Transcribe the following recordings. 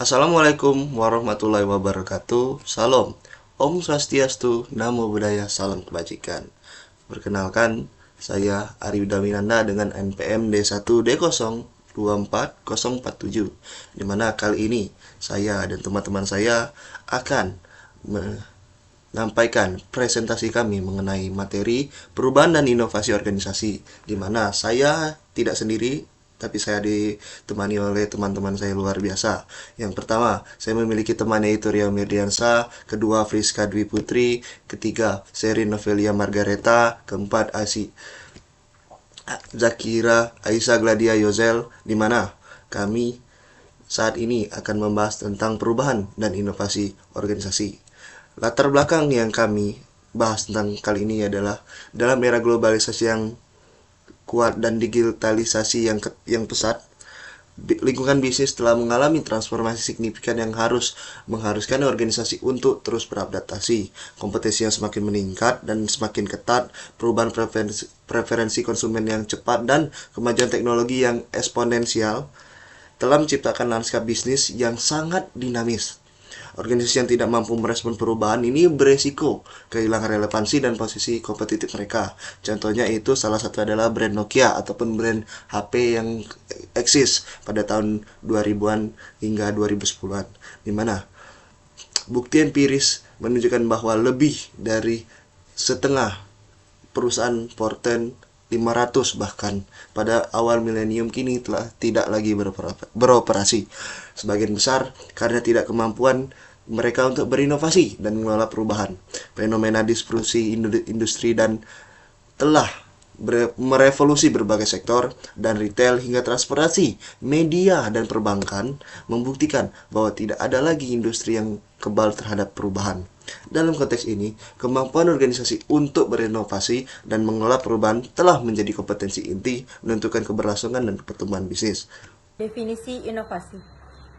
Assalamualaikum warahmatullahi wabarakatuh. Salam. Om Swastiastu, Namo Buddhaya, salam kebajikan. Perkenalkan, saya Ari Widaminanda dengan NPM D1D024047, di mana kali ini saya dan teman-teman saya akan menyampaikan presentasi kami mengenai materi perubahan dan inovasi organisasi, di mana saya tidak sendiri, tapi saya ditemani oleh teman-teman saya luar biasa. Yang pertama, saya memiliki teman yaitu Ria Mirdiansa, kedua Friska Dwi Putri, ketiga Sherin Novelia Margareta, keempat Zakira Aisyah Gladia Yozel, di mana kami saat ini akan membahas tentang perubahan dan inovasi organisasi. Latar belakang yang kami bahas tentang kali ini adalah dalam era globalisasi yang kuat dan digitalisasi yang pesat, lingkungan bisnis telah mengalami transformasi signifikan yang mengharuskan organisasi untuk terus beradaptasi. Kompetisi yang semakin meningkat dan semakin ketat, perubahan preferensi konsumen yang cepat, dan kemajuan teknologi yang eksponensial telah menciptakan lanskap bisnis yang sangat dinamis. Organisasi yang tidak mampu merespon perubahan ini beresiko kehilangan relevansi dan posisi kompetitif mereka. Contohnya itu salah satu adalah brand Nokia ataupun brand HP yang eksis pada tahun 2000-an hingga 2010-an, di mana bukti empiris menunjukkan bahwa lebih dari setengah perusahaan Fortune 500 bahkan pada awal milenium kini telah tidak lagi beroperasi. Sebagian besar karena tidak kemampuan mereka untuk berinovasi dan mengelola perubahan. Fenomena disrupsi industri dan telah merevolusi berbagai sektor dan retail hingga transportasi, media, dan perbankan membuktikan bahwa tidak ada lagi industri yang kebal terhadap perubahan. Dalam konteks ini, kemampuan organisasi untuk berinovasi dan mengelola perubahan telah menjadi kompetensi inti menentukan keberlangsungan dan pertumbuhan bisnis. Definisi inovasi.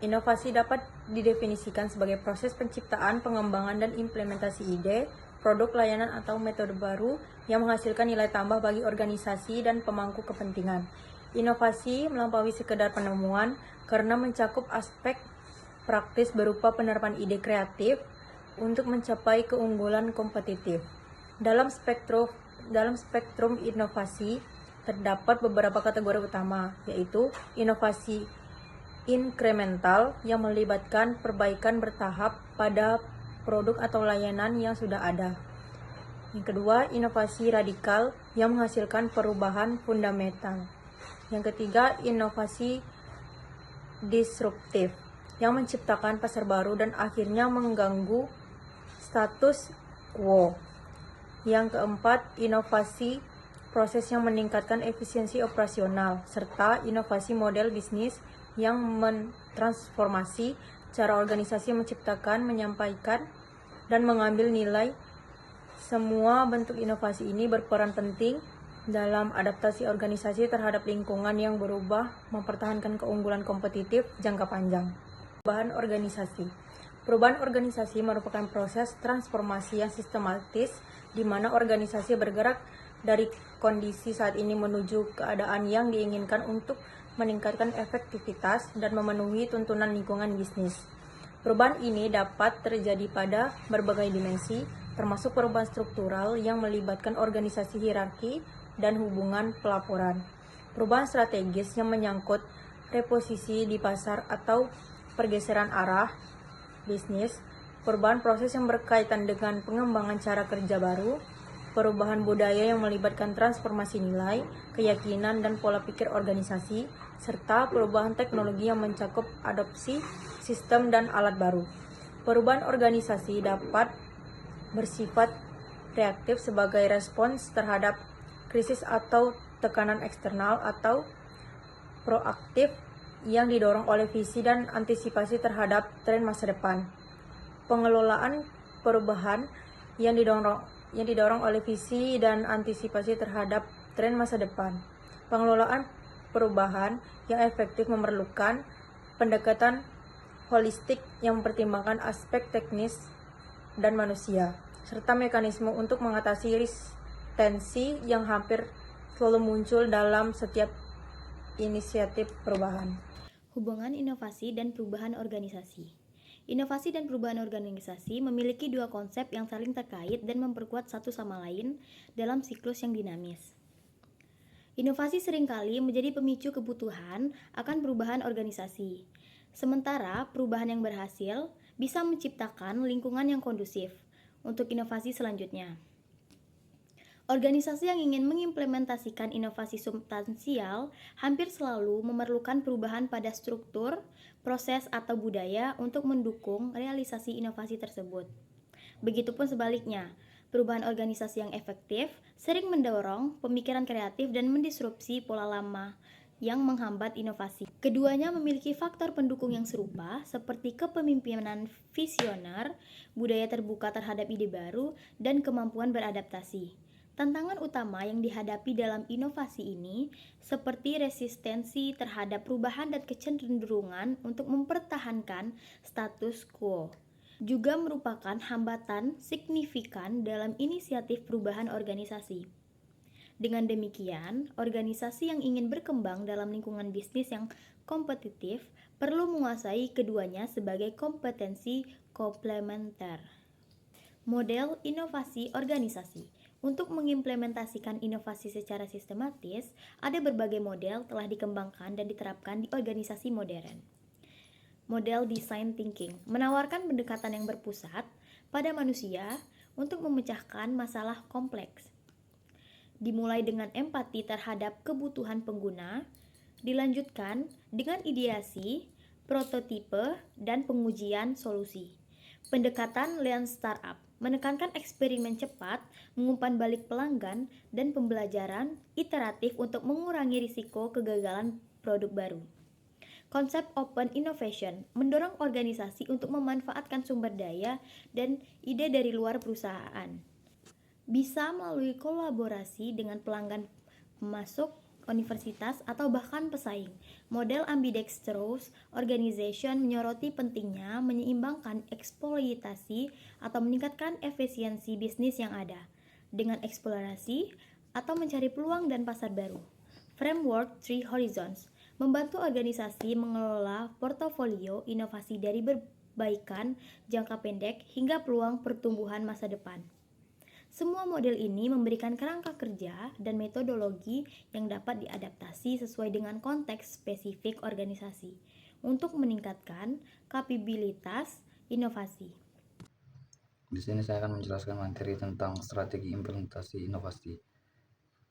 Inovasi dapat didefinisikan sebagai proses penciptaan, pengembangan, dan implementasi ide, produk, layanan, atau metode baru yang menghasilkan nilai tambah bagi organisasi dan pemangku kepentingan. Inovasi melampaui sekedar penemuan karena mencakup aspek praktis berupa penerapan ide kreatif untuk mencapai keunggulan kompetitif. Dalam spektrum inovasi terdapat beberapa kategori utama, yaitu inovasi inkremental yang melibatkan perbaikan bertahap pada produk atau layanan yang sudah ada. Yang kedua, inovasi radikal yang menghasilkan perubahan fundamental. Yang ketiga, inovasi disruptif yang menciptakan pasar baru dan akhirnya mengganggu status quo. Yang keempat, inovasi proses yang meningkatkan efisiensi operasional, serta inovasi model bisnis yang mentransformasi cara organisasi menciptakan, menyampaikan, dan mengambil nilai. Semua bentuk inovasi ini berperan penting dalam adaptasi organisasi terhadap lingkungan yang berubah, mempertahankan keunggulan kompetitif jangka panjang. Perubahan organisasi. Perubahan organisasi merupakan proses transformasi yang sistematis di mana organisasi bergerak dari kondisi saat ini menuju keadaan yang diinginkan untuk meningkatkan efektivitas dan memenuhi tuntunan lingkungan bisnis. Perubahan ini dapat terjadi pada berbagai dimensi, termasuk perubahan struktural yang melibatkan organisasi hierarki dan hubungan pelaporan. Perubahan strategis yang menyangkut reposisi di pasar atau pergeseran arah bisnis, perubahan proses yang berkaitan dengan pengembangan cara kerja baru, perubahan budaya yang melibatkan transformasi nilai, keyakinan, dan pola pikir organisasi, serta perubahan teknologi yang mencakup adopsi sistem dan alat baru. Perubahan organisasi dapat bersifat reaktif sebagai respons terhadap krisis atau tekanan eksternal, atau proaktif yang didorong oleh visi dan antisipasi terhadap tren masa depan. Pengelolaan perubahan yang didorong oleh visi dan antisipasi terhadap tren masa depan. Pengelolaan perubahan yang efektif memerlukan pendekatan holistik yang mempertimbangkan aspek teknis dan manusia, serta mekanisme untuk mengatasi resistensi yang hampir selalu muncul dalam setiap inisiatif perubahan. Hubungan inovasi dan perubahan organisasi. Inovasi dan perubahan organisasi memiliki dua konsep yang saling terkait dan memperkuat satu sama lain dalam siklus yang dinamis. Inovasi seringkali menjadi pemicu kebutuhan akan perubahan organisasi. Sementara perubahan yang berhasil bisa menciptakan lingkungan yang kondusif untuk inovasi selanjutnya. Organisasi yang ingin mengimplementasikan inovasi substansial hampir selalu memerlukan perubahan pada struktur, proses, atau budaya untuk mendukung realisasi inovasi tersebut. Begitupun sebaliknya, perubahan organisasi yang efektif sering mendorong pemikiran kreatif dan mendisrupsi pola lama yang menghambat inovasi. Keduanya memiliki faktor pendukung yang serupa seperti kepemimpinan visioner, budaya terbuka terhadap ide baru, dan kemampuan beradaptasi. Tantangan utama yang dihadapi dalam inovasi ini seperti resistensi terhadap perubahan dan kecenderungan untuk mempertahankan status quo juga merupakan hambatan signifikan dalam inisiatif perubahan organisasi. Dengan demikian, organisasi yang ingin berkembang dalam lingkungan bisnis yang kompetitif perlu menguasai keduanya sebagai kompetensi komplementer. Model inovasi organisasi. Untuk mengimplementasikan inovasi secara sistematis, ada berbagai model telah dikembangkan dan diterapkan di organisasi modern. Model design thinking menawarkan pendekatan yang berpusat pada manusia untuk memecahkan masalah kompleks. Dimulai dengan empati terhadap kebutuhan pengguna, dilanjutkan dengan ideasi, prototipe, dan pengujian solusi. Pendekatan Lean Startup menekankan eksperimen cepat, mengumpan balik pelanggan, dan pembelajaran iteratif untuk mengurangi risiko kegagalan produk baru. Konsep Open Innovation mendorong organisasi untuk memanfaatkan sumber daya dan ide dari luar perusahaan. Bisa melalui kolaborasi dengan pelanggan pemasok, universitas, atau bahkan pesaing. Model ambidextrous organization menyoroti pentingnya menyeimbangkan eksploitasi atau meningkatkan efisiensi bisnis yang ada dengan eksplorasi atau mencari peluang dan pasar baru. Framework Three Horizons membantu organisasi mengelola portofolio inovasi dari perbaikan jangka pendek hingga peluang pertumbuhan masa depan. Semua model ini memberikan kerangka kerja dan metodologi yang dapat diadaptasi sesuai dengan konteks spesifik organisasi untuk meningkatkan kapabilitas inovasi. Di sini saya akan menjelaskan materi tentang strategi implementasi inovasi.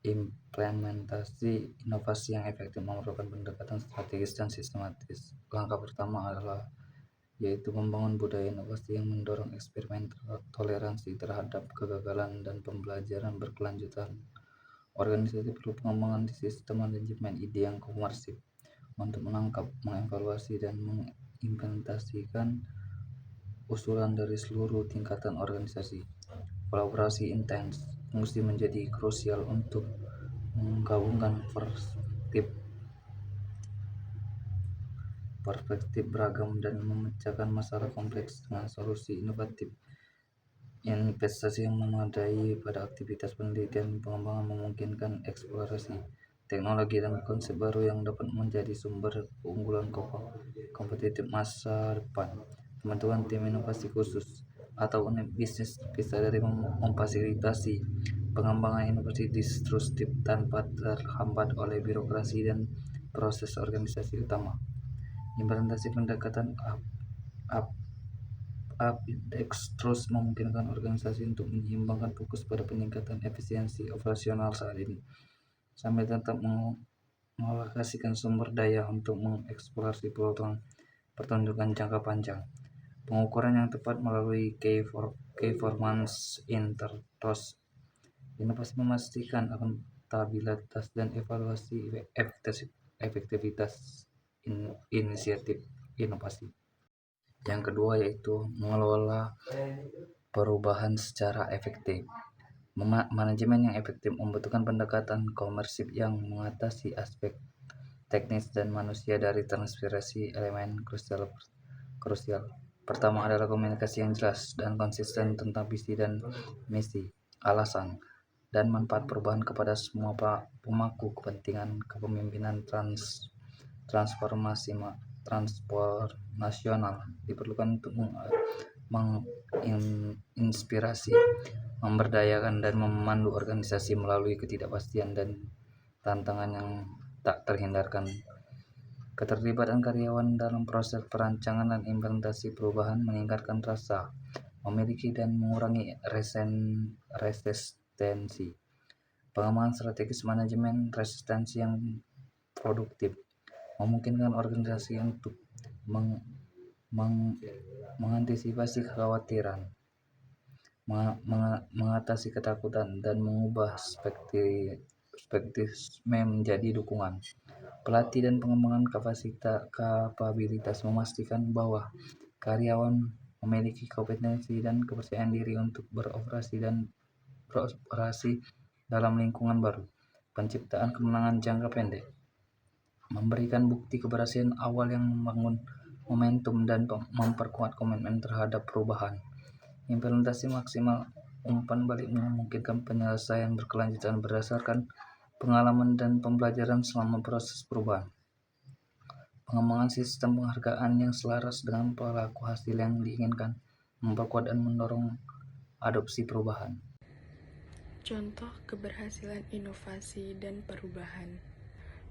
Implementasi inovasi yang efektif memerlukan pendekatan strategis dan sistematis. Langkah pertama adalah yaitu membangun budaya inovasi yang mendorong eksperimen, toleransi terhadap kegagalan, dan pembelajaran berkelanjutan. Organisasi perlu pengembangan sistem manajemen ide yang komersif untuk menangkap, mengevaluasi, dan mengimplementasikan usulan dari seluruh tingkatan organisasi. Kolaborasi intens mesti menjadi krusial untuk menggabungkan perspektif beragam dan memecahkan masalah kompleks dengan solusi inovatif. Investasi yang memadai pada aktivitas penelitian dan pengembangan memungkinkan eksplorasi teknologi dan konsep baru yang dapat menjadi sumber keunggulan kompetitif masa depan. Pembentukan tim inovasi khusus atau unit bisnis bisa dari memfasilitasi pengembangan inovasi disruptif tanpa terhambat oleh birokrasi dan proses organisasi utama. Implementasi pendekatan ambidextrous memungkinkan organisasi untuk menyeimbangkan fokus pada peningkatan efisiensi operasional saat ini, sambil tetap mengalokasikan sumber daya untuk mengeksplorasi peluang pertunjukan jangka panjang. Pengukuran yang tepat melalui key performance indicators. Inovasi memastikan akuntabilitas dan evaluasi efektivitas inisiatif inovasi. Yang kedua yaitu mengelola perubahan secara efektif. Manajemen yang efektif membutuhkan pendekatan komersif yang mengatasi aspek teknis dan manusia dari transferasi elemen krusial. Pertama adalah komunikasi yang jelas dan konsisten tentang visi dan misi, alasan, dan manfaat perubahan kepada semua pemangku kepentingan kepemimpinan transformasi transnasional diperlukan untuk menginspirasi, memberdayakan, dan memandu organisasi melalui ketidakpastian dan tantangan yang tak terhindarkan. Keterlibatan karyawan dalam proses perancangan dan implementasi perubahan meningkatkan rasa memiliki dan mengurangi resistensi. Pengembangan strategis manajemen resistensi yang produktif memungkinkan organisasi untuk mengantisipasi kekhawatiran, mengatasi ketakutan, dan mengubah skeptisisme menjadi dukungan. Pelatih dan pengembangan kapabilitas memastikan bahwa karyawan memiliki kompetensi dan kepercayaan diri untuk beroperasi dalam lingkungan baru. Penciptaan kemenangan jangka pendek memberikan bukti keberhasilan awal yang membangun momentum dan memperkuat komitmen terhadap perubahan. Implementasi maksimal umpan balik memungkinkan penyelesaian berkelanjutan berdasarkan pengalaman dan pembelajaran selama proses perubahan. Pengembangan sistem penghargaan yang selaras dengan pelaku hasil yang diinginkan memperkuat dan mendorong adopsi perubahan. Contoh keberhasilan inovasi dan perubahan.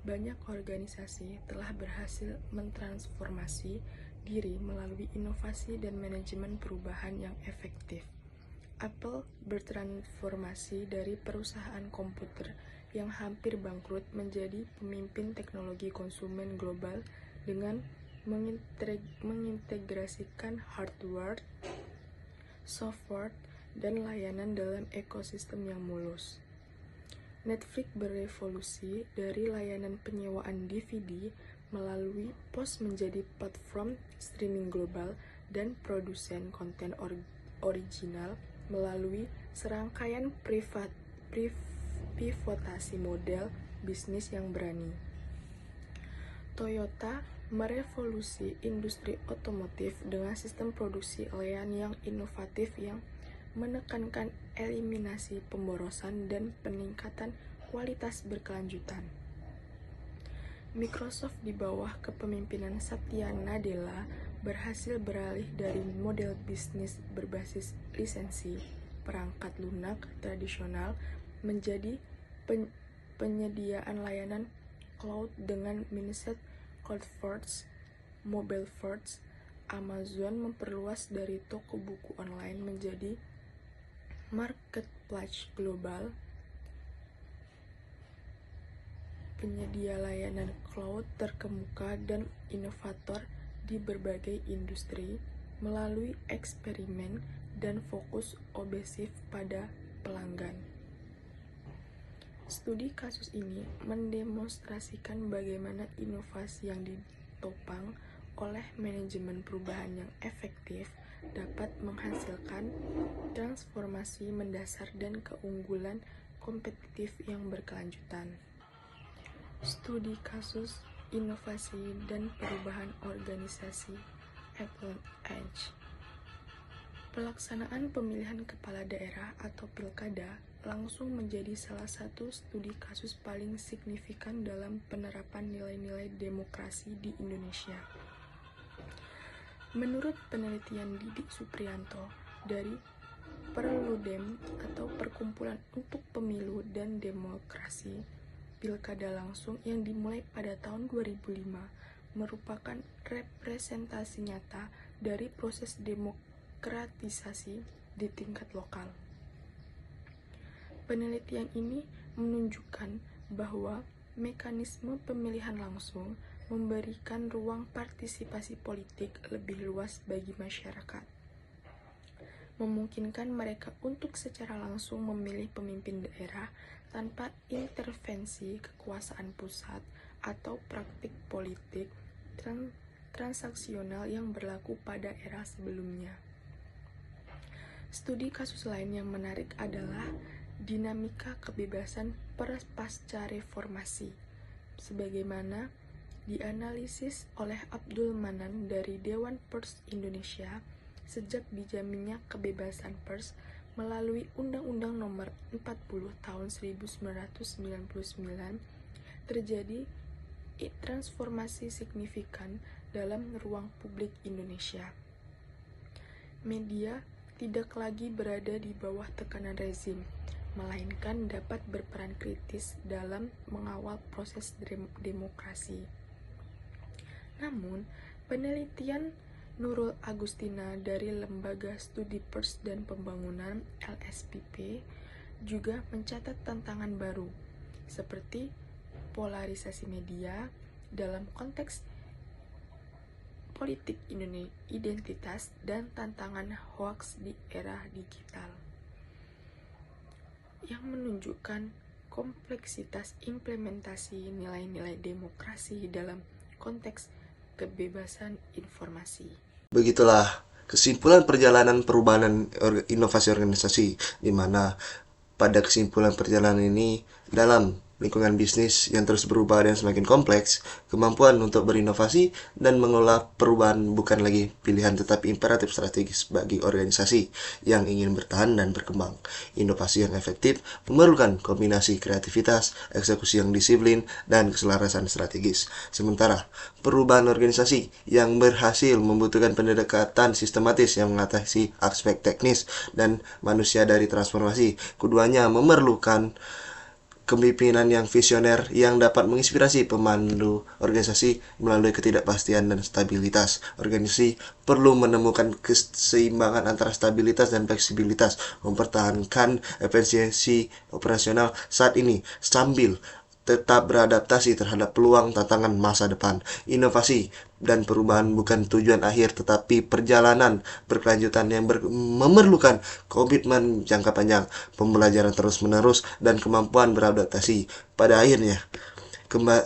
Banyak organisasi telah berhasil mentransformasi diri melalui inovasi dan manajemen perubahan yang efektif. Apple bertransformasi dari perusahaan komputer yang hampir bangkrut menjadi pemimpin teknologi konsumen global dengan mengintegrasikan hardware, software, dan layanan dalam ekosistem yang mulus. Netflix berevolusi dari layanan penyewaan DVD melalui pos menjadi platform streaming global dan produsen konten original melalui serangkaian pivotasi model bisnis yang berani. Toyota merevolusi industri otomotif dengan sistem produksi layan yang inovatif yang menekankan eliminasi pemborosan dan peningkatan kualitas berkelanjutan. Microsoft di bawah kepemimpinan Satya Nadella berhasil beralih dari model bisnis berbasis lisensi perangkat lunak tradisional menjadi penyediaan layanan cloud dengan mindset cloud first, mobile first. Amazon memperluas dari toko buku online menjadi marketplace global, penyedia layanan cloud terkemuka dan inovator di berbagai industri melalui eksperimen dan fokus obsesif pada pelanggan. Studi kasus ini mendemonstrasikan bagaimana inovasi yang ditopang oleh manajemen perubahan yang efektif dapat menghasilkan transformasi mendasar dan keunggulan kompetitif yang berkelanjutan. Studi kasus inovasi dan perubahan organisasi Apple Edge. Pelaksanaan pemilihan kepala daerah atau pilkada langsung menjadi salah satu studi kasus paling signifikan dalam penerapan nilai-nilai demokrasi di Indonesia. Menurut penelitian Didik Supriyanto dari Perludem atau Perkumpulan untuk Pemilu dan Demokrasi, pilkada langsung yang dimulai pada tahun 2005 merupakan representasi nyata dari proses demokratisasi di tingkat lokal. Penelitian ini menunjukkan bahwa mekanisme pemilihan langsung memberikan ruang partisipasi politik lebih luas bagi masyarakat, memungkinkan mereka untuk secara langsung memilih pemimpin daerah tanpa intervensi kekuasaan pusat atau praktik politik transaksional yang berlaku pada era sebelumnya. Studi kasus lain yang menarik adalah dinamika kebebasan pasca reformasi, sebagaimana dianalisis oleh Abdul Manan dari Dewan Pers Indonesia. Sejak dijaminnya kebebasan pers melalui Undang-Undang Nomor 40 Tahun 1999, terjadi transformasi signifikan dalam ruang publik Indonesia. Media tidak lagi berada di bawah tekanan rezim, melainkan dapat berperan kritis dalam mengawal proses demokrasi. Namun, penelitian Nurul Agustina dari Lembaga Studi Pers dan Pembangunan LSPP juga mencatat tantangan baru, seperti polarisasi media dalam konteks politik identitas dan tantangan hoaks di era digital, yang menunjukkan kompleksitas implementasi nilai-nilai demokrasi dalam konteks kebebasan informasi. Begitulah kesimpulan perjalanan perubahan inovasi organisasi, di mana pada kesimpulan perjalanan ini dalam lingkungan bisnis yang terus berubah dan semakin kompleks, kemampuan untuk berinovasi dan mengelola perubahan bukan lagi pilihan tetapi imperatif strategis bagi organisasi yang ingin bertahan dan berkembang. Inovasi yang efektif memerlukan kombinasi kreativitas, eksekusi yang disiplin, dan keselarasan strategis. Sementara perubahan organisasi yang berhasil membutuhkan pendekatan sistematis yang mengatasi aspek teknis dan manusia dari transformasi. Keduanya memerlukan kepemimpinan yang visioner yang dapat menginspirasi pemandu organisasi melalui ketidakpastian dan stabilitas. Organisasi perlu menemukan keseimbangan antara stabilitas dan fleksibilitas, mempertahankan efisiensi operasional saat ini sambil tetap beradaptasi terhadap peluang tantangan masa depan. Inovasi dan perubahan bukan tujuan akhir tetapi perjalanan berkelanjutan yang memerlukan komitmen jangka panjang, pembelajaran terus-menerus, dan kemampuan beradaptasi. Pada akhirnya,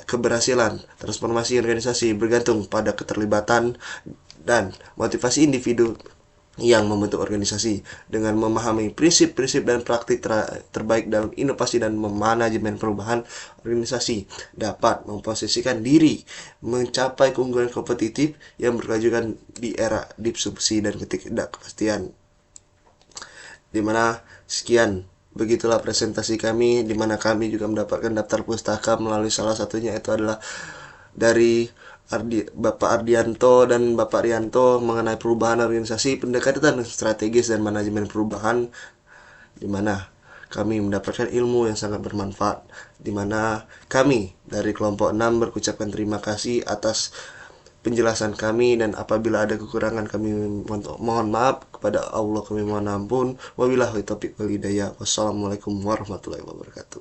keberhasilan transformasi organisasi bergantung pada keterlibatan dan motivasi individu yang membentuk organisasi. Dengan memahami prinsip-prinsip dan praktik terbaik dalam inovasi dan manajemen perubahan, organisasi dapat memposisikan diri mencapai keunggulan kompetitif yang berkelanjutan di era disrupsi dan ketidakpastian. Dimana sekian, begitulah presentasi kami, dimana kami juga mendapatkan daftar pustaka melalui salah satunya itu adalah dari Bapak Ardianto dan Bapak Rianto mengenai perubahan organisasi, pendekatan strategis dan manajemen perubahan, di mana kami mendapatkan ilmu yang sangat bermanfaat, di mana kami dari kelompok 6 berucapkan terima kasih atas penjelasan kami, dan apabila ada kekurangan kami mohon maaf, kepada Allah kami mohon ampun. Wabillahi taufiq wal hidayah. Wassalamualaikum warahmatullahi wabarakatuh.